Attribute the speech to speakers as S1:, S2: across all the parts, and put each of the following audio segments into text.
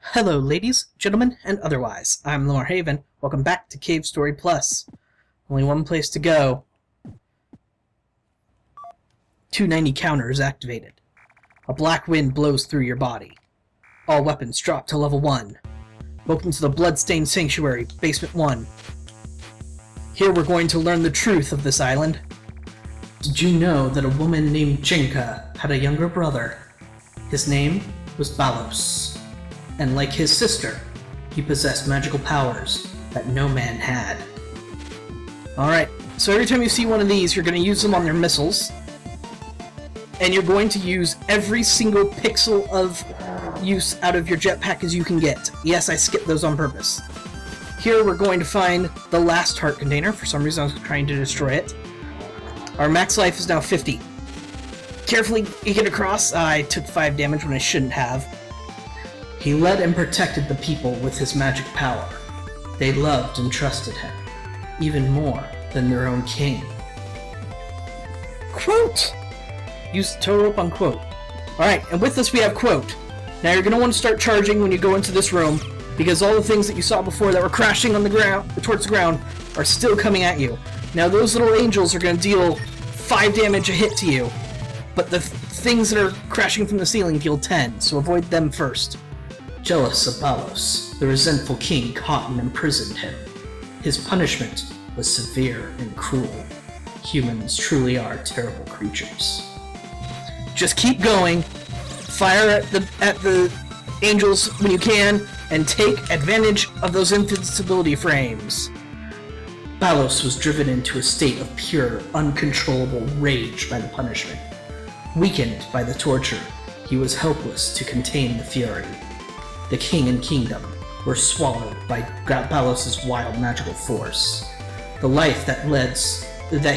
S1: Hello, ladies, gentlemen, and otherwise. I'm Lamar Haven. Welcome back to Cave Story Plus. Only one place to go. 290 counter is activated. A black wind blows through your body. All weapons drop to level 1. Welcome to the Bloodstained Sanctuary, Basement 1. Here we're going to learn the truth of this island. Did you know that a woman named Jenka had a younger brother? His name was Balos. And like his sister, he possessed magical powers that no man had. Alright, so every time you see one of these, you're going to use them on their missiles. And you're going to use every single pixel of use out of your jetpack as you can get. Yes, I skipped those on purpose. Here we're going to find the last heart container. For some reason I was trying to destroy it. Our max life is now 50. Carefully eke it across. I took 5 damage when I shouldn't have. He led and protected the people with his magic power. They loved and trusted him, even more than their own king. Quote! Use the total up on quote. Alright, and with this we have quote. Now you're going to want to start charging when you go into this room, because all the things that you saw before that were crashing on the ground, towards the ground, are still coming at you. Now those little angels are going to deal 5 damage a hit to you, but the things that are crashing from the ceiling deal 10, so avoid them first. Jealous of Balos, the resentful king caught and imprisoned him. His punishment was severe and cruel. Humans truly are terrible creatures. Just keep going, fire at the angels when you can, and take advantage of those invincibility frames. Balos was driven into a state of pure, uncontrollable rage by the punishment. Weakened by the torture, he was helpless to contain the fury. The king and kingdom were swallowed by Balos' wild magical force. The life that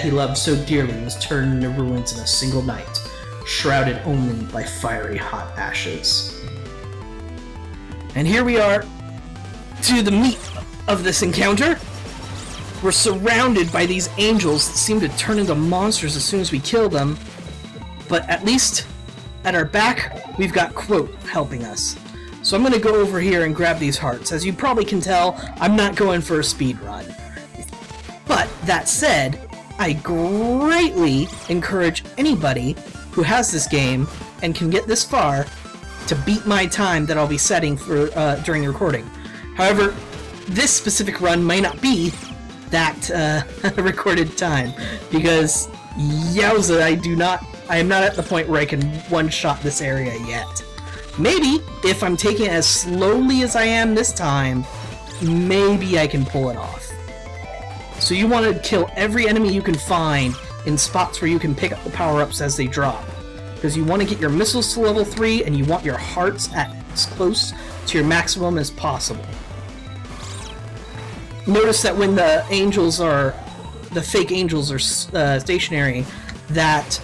S1: he loved so dearly was turned into ruins in a single night, shrouded only by fiery hot ashes. And here we are to the meat of this encounter. We're surrounded by these angels that seem to turn into monsters as soon as we kill them, but at least at our back we've got Quote helping us. So I'm going to go over here and grab these hearts. As you probably can tell, I'm not going for a speed run. But that said, I greatly encourage anybody who has this game and can get this far to beat my time that I'll be setting for during the recording. However, this specific run may not be that recorded time, because yowza, I am not at the point where I can one-shot this area yet. Maybe, if I'm taking it as slowly as I am this time, maybe I can pull it off. So you want to kill every enemy you can find in spots where you can pick up the power-ups as they drop. Because you want to get your missiles to level 3, and you want your hearts at as close to your maximum as possible. Notice that when the fake angels are stationary, that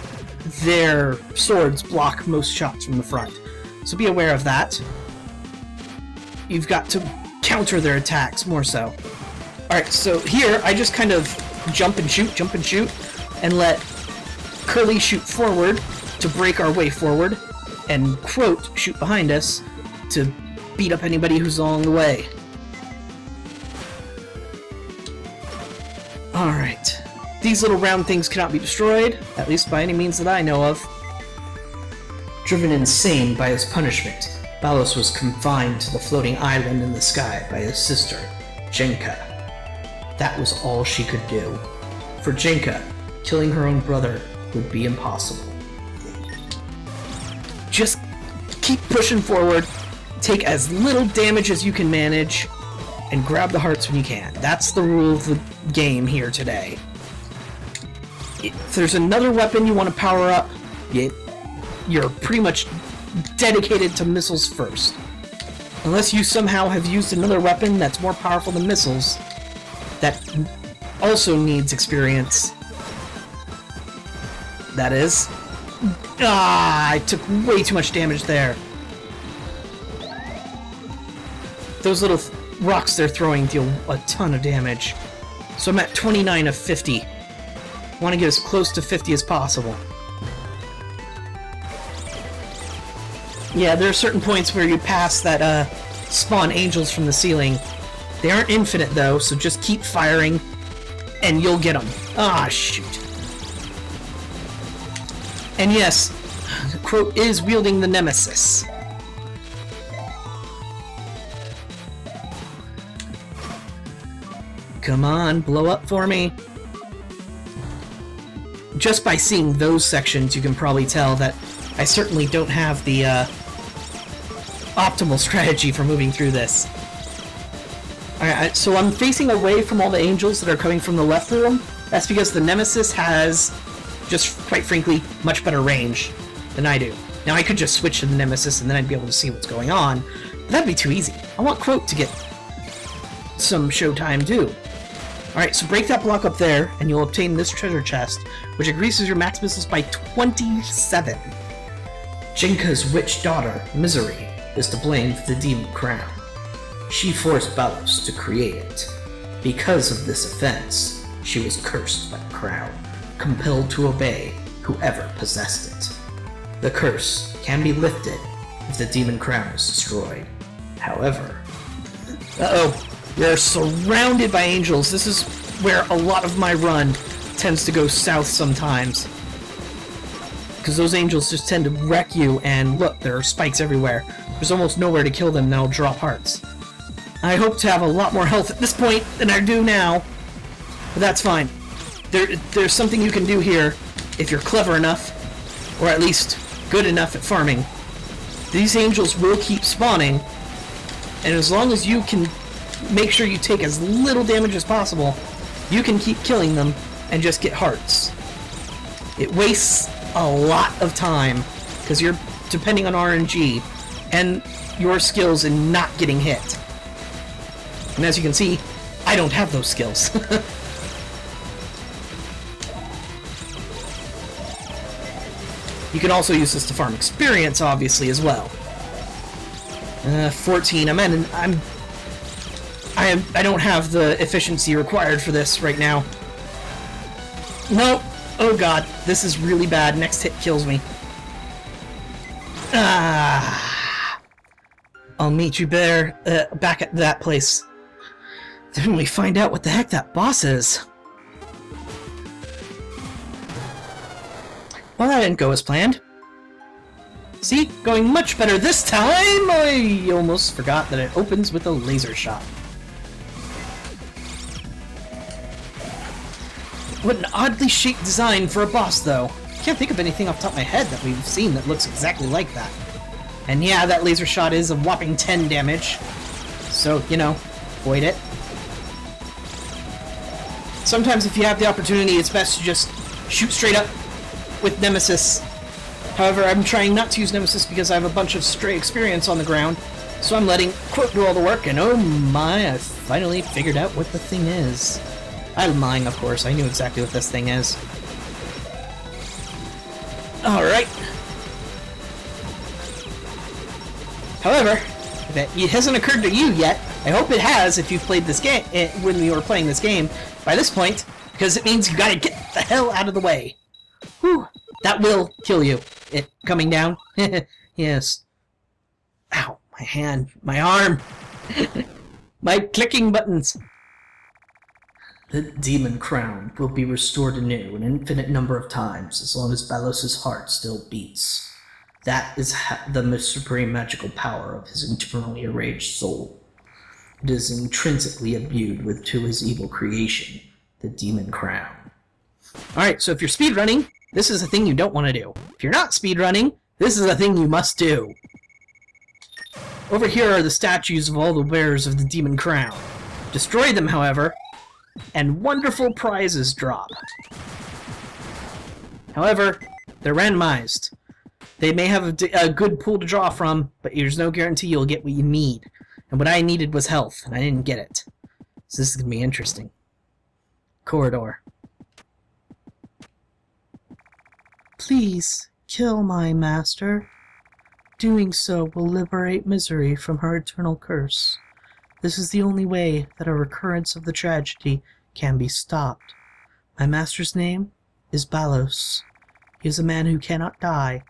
S1: their swords block most shots from the front. So be aware of that. You've got to counter their attacks more so. Alright, so here I just kind of jump and shoot, and let Curly shoot forward to break our way forward, and Quote shoot behind us to beat up anybody who's along the way. Alright. These little round things cannot be destroyed, at least by any means that I know of. Driven insane by his punishment, Balos was confined to the floating island in the sky by his sister, Jenka. That was all she could do. For Jenka, killing her own brother would be impossible. Just keep pushing forward, take as little damage as you can manage, and grab the hearts when you can. That's the rule of the game here today. If there's another weapon you want to power up, you're pretty much dedicated to missiles first. Unless you somehow have used another weapon that's more powerful than missiles, that also needs experience. That is. I took way too much damage there. Those little rocks they're throwing deal a ton of damage. So I'm at 29 of 50. I want to get as close to 50 as possible. Yeah, there are certain points where you pass that spawn angels from the ceiling. They aren't infinite though, so just keep firing and you'll get them. Ah, shoot. And yes, Quote is wielding the Nemesis. Come on, blow up for me. Just by seeing those sections, you can probably tell that I certainly don't have the optimal strategy for moving through this. Alright, so I'm facing away from all the angels that are coming from the left room. That's because the Nemesis has, just quite frankly, much better range than I do. Now I could just switch to the Nemesis and then I'd be able to see what's going on, but that'd be too easy. I want Quote to get some showtime too. Alright, so break that block up there, and you'll obtain this treasure chest, which increases your max missiles by 27. Jinka's witch daughter, Misery, is to blame for the demon crown. She forced Balos to create it. Because of this offense, she was cursed by the crown, compelled to obey whoever possessed it. The curse can be lifted if the demon crown is destroyed. However... Uh-oh. We're surrounded by angels. This is where a lot of my run tends to go south sometimes. Because those angels just tend to wreck you, and look, there are spikes everywhere. There's almost nowhere to kill them, and they'll drop hearts. I hope to have a lot more health at this point than I do now, but that's fine. There's something you can do here if you're clever enough, or at least good enough at farming. These angels will keep spawning, and as long as you can make sure you take as little damage as possible, you can keep killing them and just get hearts. It wastes a lot of time because you're depending on RNG and your skills in not getting hit. And as you can see, I don't have those skills. You can also use this to farm experience, obviously, as well. 14. I don't have the efficiency required for this right now. No. Oh god, this is really bad. Next hit kills me. Ah. I'll meet you there, back at that place. Then we find out what the heck that boss is. Well, that didn't go as planned. See? Going much better this time! I almost forgot that it opens with a laser shot. What an oddly shaped design for a boss, though. Can't think of anything off the top of my head that we've seen that looks exactly like that. And yeah, that laser shot is a whopping 10 damage. So, you know, avoid it. Sometimes if you have the opportunity, it's best to just shoot straight up with Nemesis. However, I'm trying not to use Nemesis because I have a bunch of stray experience on the ground. So I'm letting Quote do all the work, and oh my, I finally figured out what the thing is. I'm lying, of course. I knew exactly what this thing is. Alright. However, if it hasn't occurred to you yet, I hope it has if you've played this game, when you were playing this game, by this point, because it means you gotta get the hell out of the way. Whew. That will kill you. It coming down? Yes. Ow, my hand, my arm, my clicking buttons. The demon crown will be restored anew an infinite number of times as long as Balos' heart still beats. That is the supreme magical power of his eternally enraged soul. It is intrinsically imbued to his evil creation, the demon crown. Alright, so if you're speedrunning, this is a thing you don't want to do. If you're not speedrunning, this is a thing you must do. Over here are the statues of all the wearers of the demon crown. Destroy them, however, and wonderful prizes drop. However, they're randomized. They may have a good pool to draw from, but there's no guarantee you'll get what you need. And what I needed was health, and I didn't get it. So this is going to be interesting. Corridor. Please, kill my master. Doing so will liberate Misery from her eternal curse. This is the only way that a recurrence of the tragedy can be stopped. My master's name is Balos. He is a man who cannot die.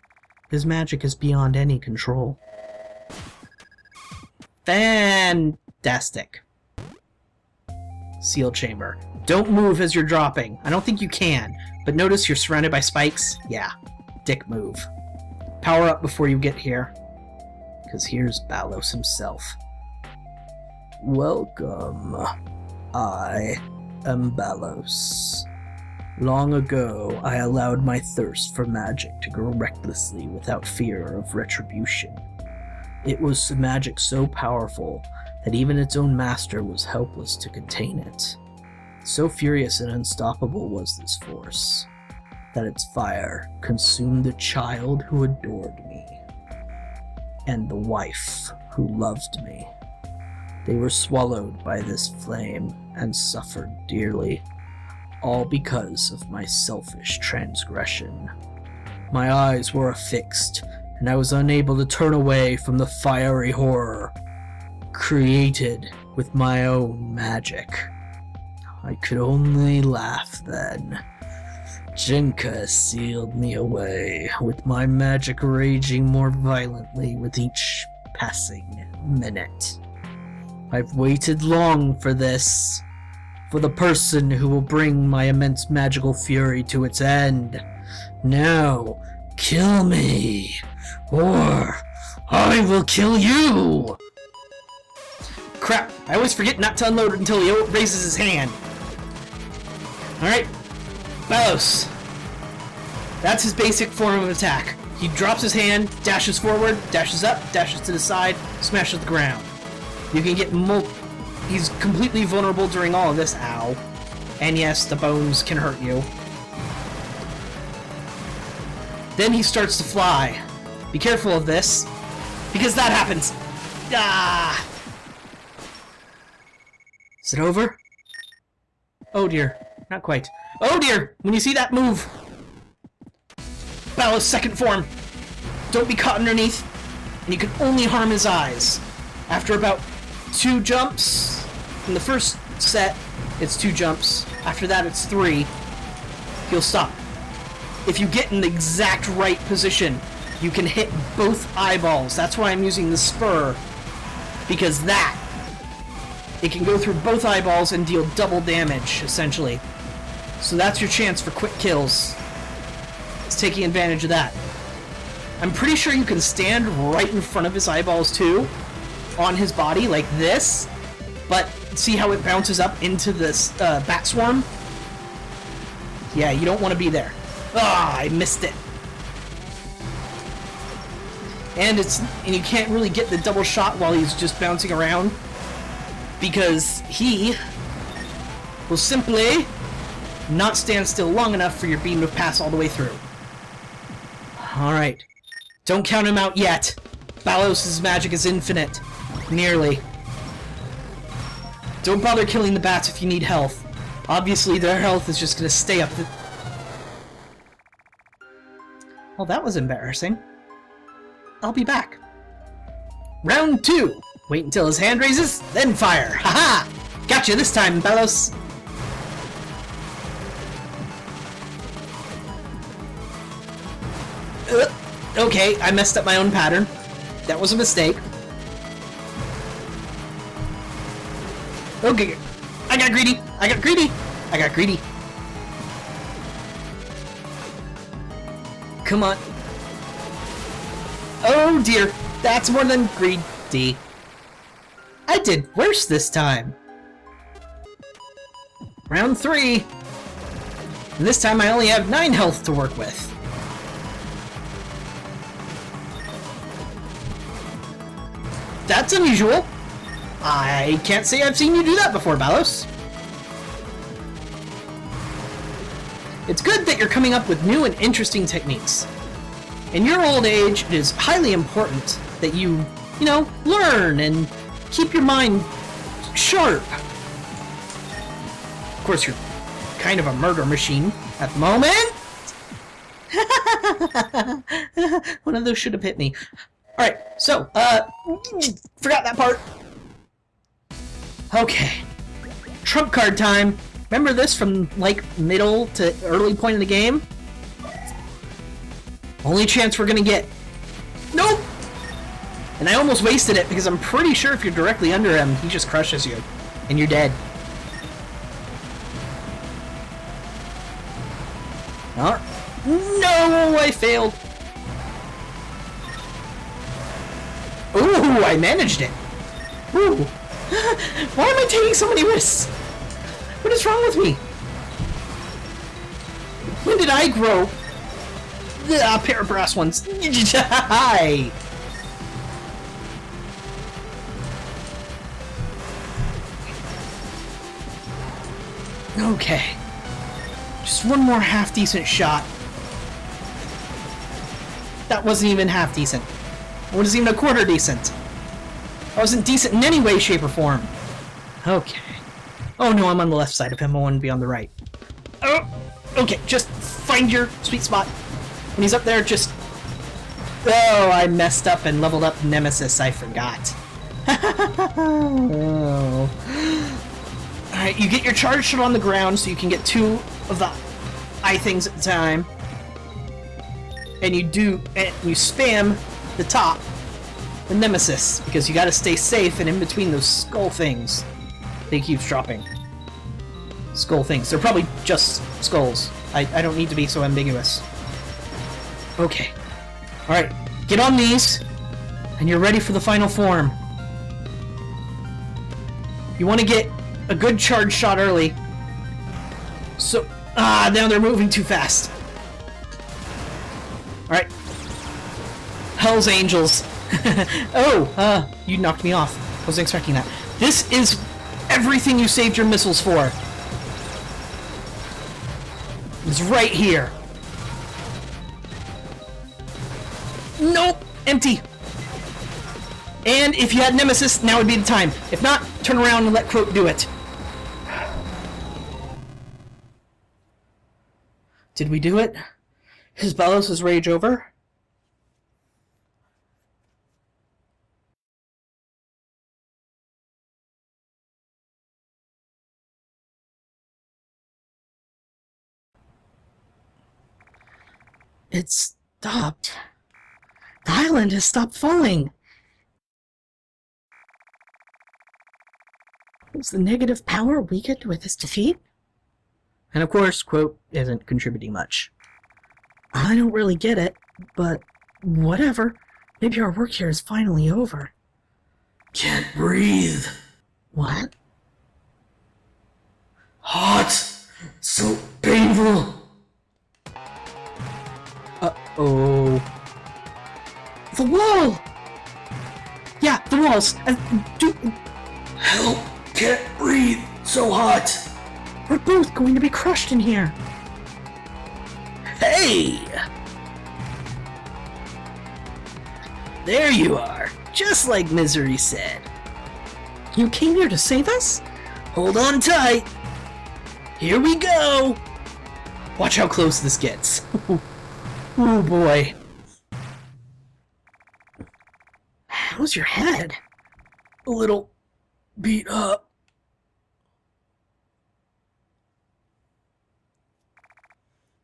S1: His magic is beyond any control. Fantastic. Sealed chamber. Don't move as you're dropping. I don't think you can, but notice you're surrounded by spikes. Yeah, dick move. Power up before you get here, because here's Balos himself. Welcome. I am Balos. Long ago, I allowed my thirst for magic to grow recklessly without fear of retribution. It was magic so powerful that even its own master was helpless to contain it. So furious and unstoppable was this force, that its fire consumed the child who adored me, and the wife who loved me. They were swallowed by this flame and suffered dearly, all because of my selfish transgression. My eyes were affixed, and I was unable to turn away from the fiery horror created with my own magic. I could only laugh then. Jinka sealed me away, with my magic raging more violently with each passing minute. I've waited long for this, for the person who will bring my immense magical fury to its end. Now, kill me, or I will kill you! Crap, I always forget not to unload until he raises his hand. Alright, Balos. That's his basic form of attack. He drops his hand, dashes forward, dashes up, dashes to the side, smashes the ground. You can get He's completely vulnerable during all of this. Ow. And yes, the bones can hurt you. Then he starts to fly. Be careful of this, because that happens. Ah! Is it over? Oh dear. Not quite. Oh dear! When you see that move! Balos' second form! Don't be caught underneath, and you can only harm his eyes. After about 2 jumps, in the first set, it's 2 jumps. After that, it's 3. He'll stop. If you get in the exact right position, you can hit both eyeballs. That's why I'm using the spur, because it can go through both eyeballs and deal double damage, essentially. So that's your chance for quick kills. It's taking advantage of that. I'm pretty sure you can stand right in front of his eyeballs too, on his body, like this, but see how it bounces up into this bat swarm? Yeah, you don't want to be there. Ah, I missed it. And you can't really get the double shot while he's just bouncing around, because he will simply not stand still long enough for your beam to pass all the way through. Alright. Don't count him out yet. Balos' magic is infinite. Nearly. Don't bother killing the bats if you need health. Obviously, their health is just going to stay up. Well, that was embarrassing. I'll be back. Round 2. Wait until his hand raises, then fire. Haha! Gotcha this time, Balos. Okay, I messed up my own pattern. That was a mistake. Okay, I got greedy. I got greedy. I got greedy. Come on. Oh dear, that's more than greedy. I did worse this time. Round 3. And this time I only have 9 health to work with. That's unusual. I can't say I've seen you do that before, Balos. It's good that you're coming up with new and interesting techniques. In your old age, it is highly important that you learn and keep your mind sharp. Of course, you're kind of a murder machine at the moment. One of those should have hit me. Alright, so, forgot that part. Okay. Trump card time. Remember this from, like, middle to early point in the game? Only chance we're gonna get. Nope! And I almost wasted it because I'm pretty sure if you're directly under him, he just crushes you. And you're dead. Oh. No, I failed. Ooh, I managed it. Ooh. Why am I taking so many risks? What is wrong with me? When did I grow? A pair of brass ones. Hi. Okay. Just one more half-decent shot. That wasn't even half-decent. It wasn't even a quarter decent. I wasn't decent in any way, shape, or form. Okay. Oh no, I'm on the left side of him. I want to be on the right. Oh, okay, just find your sweet spot. When he's up there, just... Oh, I messed up and leveled up Nemesis. I forgot. Oh. Alright, you get your charge shot on the ground so you can get 2 of the eye things at a time. And you spam the top, the Nemesis, because you gotta stay safe and in between those skull things. They keep dropping. Skull things. They're probably just skulls. I don't need to be so ambiguous. Okay. Alright, get on these, and you're ready for the final form. You want to get a good charge shot early. So, now they're moving too fast. Alright. Hell's Angels. Oh, you knocked me off. I wasn't expecting that. This is everything you saved your missiles for. It's right here. Nope, empty. And if you had Nemesis, now would be the time. If not, turn around and let Croak do it. Did we do it? Is Balos' rage over? It stopped. The island has stopped falling. Was the negative power weakened with his defeat? And of course, Quote isn't contributing much. I don't really get it, but whatever. Maybe our work here is finally over.
S2: Can't breathe.
S1: What?
S2: Hot. So painful.
S1: Uh-oh. The wall! Yeah, the walls!
S2: Help! Can't breathe! So hot!
S1: We're both going to be crushed in here!
S2: Hey! There you are! Just like Misery said.
S1: You came here to save us?
S2: Hold on tight! Here we go!
S1: Watch how close this gets. Oh boy. How's your head?
S2: A little beat up.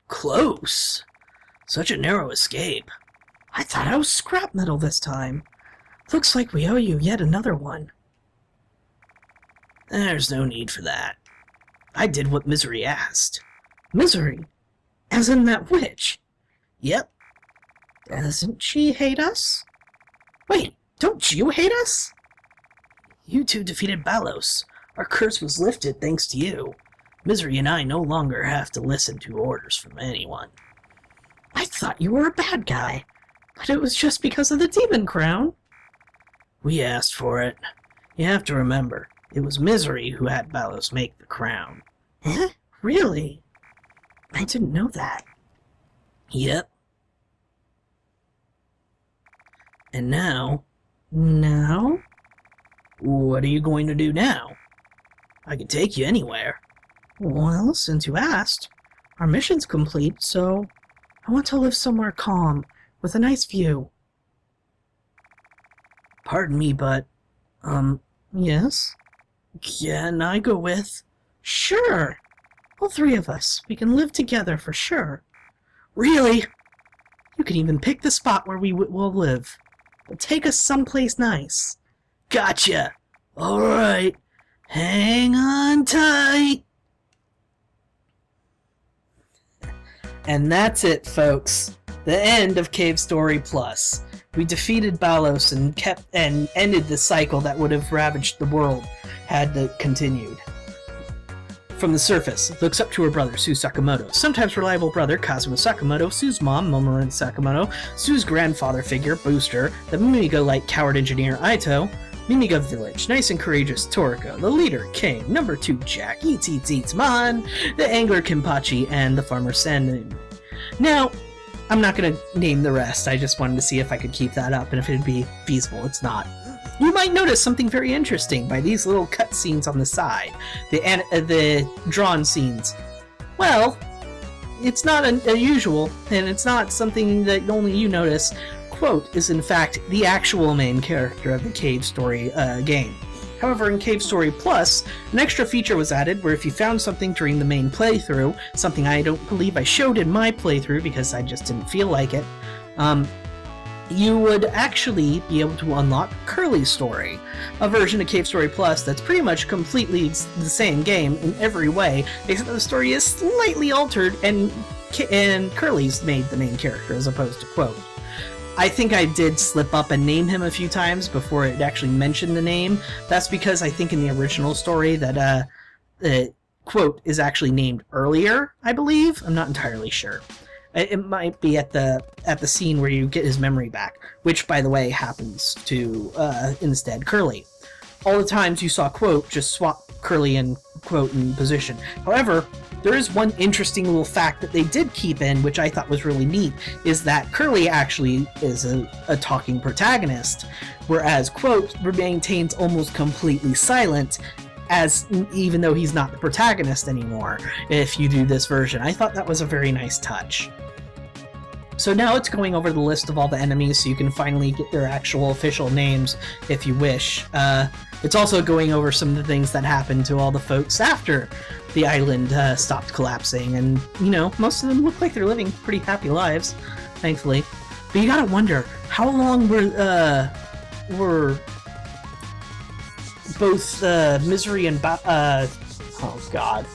S2: Close. Such a narrow escape.
S1: I thought I was scrap metal this time. Looks like we owe you yet another one.
S2: There's no need for that. I did what Misery asked.
S1: Misery? As in that witch?
S2: Yep.
S1: Doesn't she hate us? Wait, don't you hate us?
S2: You two defeated Balos. Our curse was lifted thanks to you. Misery and I no longer have to listen to orders from anyone.
S1: I thought you were a bad guy, but it was just because of the demon crown.
S2: We asked for it. You have to remember, it was Misery who had Balos make the crown.
S1: Eh? Really? I didn't know that.
S2: Yep. And now...
S1: Now?
S2: What are you going to do now? I can take you anywhere.
S1: Well, since you asked, our mission's complete, so I want to live somewhere calm, with a nice view.
S2: Pardon me, but,
S1: yes?
S2: can I go with?
S1: Sure! All 3 of us. We can live together for sure.
S2: Really?
S1: You can even pick the spot where we will live.
S2: We'll take us someplace nice. Gotcha. Alright. Hang on tight.
S1: And that's it, folks. The end of Cave Story Plus. We defeated Balos and ended the cycle that would have ravaged the world had it continued. From the surface, looks up to her brother, Sue Sakamoto, sometimes reliable brother, Kazuma Sakamoto, Sue's mom, Momorin Sakamoto, Sue's grandfather figure, Booster, the Mimiga-like coward engineer, Aito, Mimiga Village, nice and courageous Toriko, the leader, King, number 2, Jack, Eats Eats Eats Man, the angler, Kimpachi, and the farmer, Sandin. Now, I'm not going to name the rest, I just wanted to see if I could keep that up and if it'd be feasible. It's not. You might notice something very interesting by these little cutscenes on the side, the drawn scenes. Well, it's not unusual, and it's not something that only you notice. Quote is in fact the actual main character of the Cave Story game. However, in Cave Story Plus, an extra feature was added where if you found something during the main playthrough, something I don't believe I showed in my playthrough because I just didn't feel like it, you would actually be able to unlock Curly's story, a version of Cave Story Plus that's pretty much completely the same game in every way, except the story is slightly altered and Curly's made the main character as opposed to Quote. I think I did slip up and name him a few times before it actually mentioned the name. That's because I think in the original story that Quote is actually named earlier, I believe. I'm not entirely sure. It might be at the scene where you get his memory back, which, by the way, happens to instead Curly. All the times you saw Quote, just swap Curly and Quote in position. However, there is one interesting little fact that they did keep in, which I thought was really neat, is that Curly actually is a talking protagonist, whereas Quote maintains almost completely silent, as even though he's not the protagonist anymore, if you do this version. I thought that was a very nice touch. So now it's going over the list of all the enemies so you can finally get their actual official names if you wish. It's also going over some of the things that happened to all the folks after the island stopped collapsing, and, you know, most of them look like they're living pretty happy lives, thankfully. But you gotta wonder, how long were both Misery and oh god,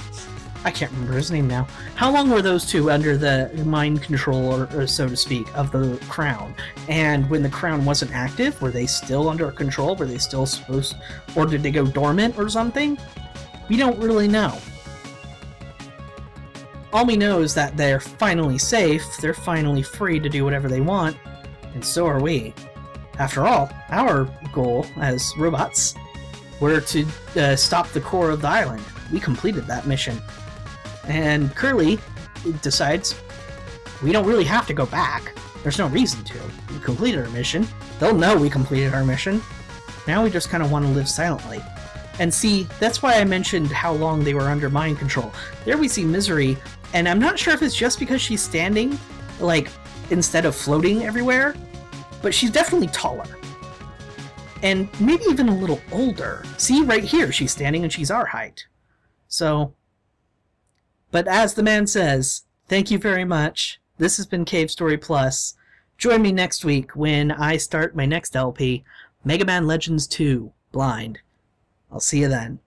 S1: I can't remember his name now. How long were those two under the mind control, or so to speak, of the crown? And when the crown wasn't active, were they still under control? Were they still supposed, or did they go dormant or something? We don't really know. All we know is that they're finally safe, they're finally free to do whatever they want, and so are we. After all, our goal as robots were to stop the core of the island. We completed that mission. And Curly decides we don't really have to go back. There's no reason to. We completed our mission. They'll know we completed our mission. Now we just kind of want to live silently. And see, that's why I mentioned how long they were under mind control. There we see Misery, and I'm not sure if it's just because she's standing, like, instead of floating everywhere, but she's definitely taller. And maybe even a little older. See, right here, she's standing and she's our height. So, but as the man says, thank you very much. This has been Cave Story Plus. Join me next week when I start my next LP, Mega Man Legends 2 Blind. I'll see you then.